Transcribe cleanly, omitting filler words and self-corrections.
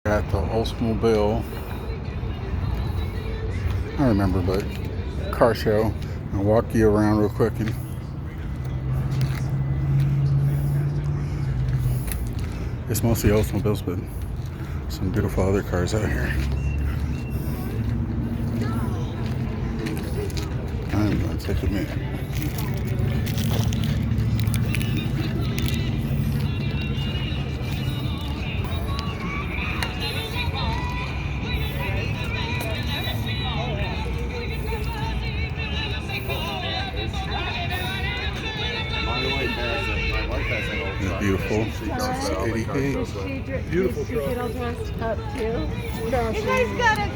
At the Oldsmobile, I remember, but car show. I'll walk you around real quick. And it's mostly Oldsmobiles, but some beautiful other cars out here. I'm going to take a minute. It's beautiful. It's 88. Beautiful truck. Get all dressed up too. You guys got it.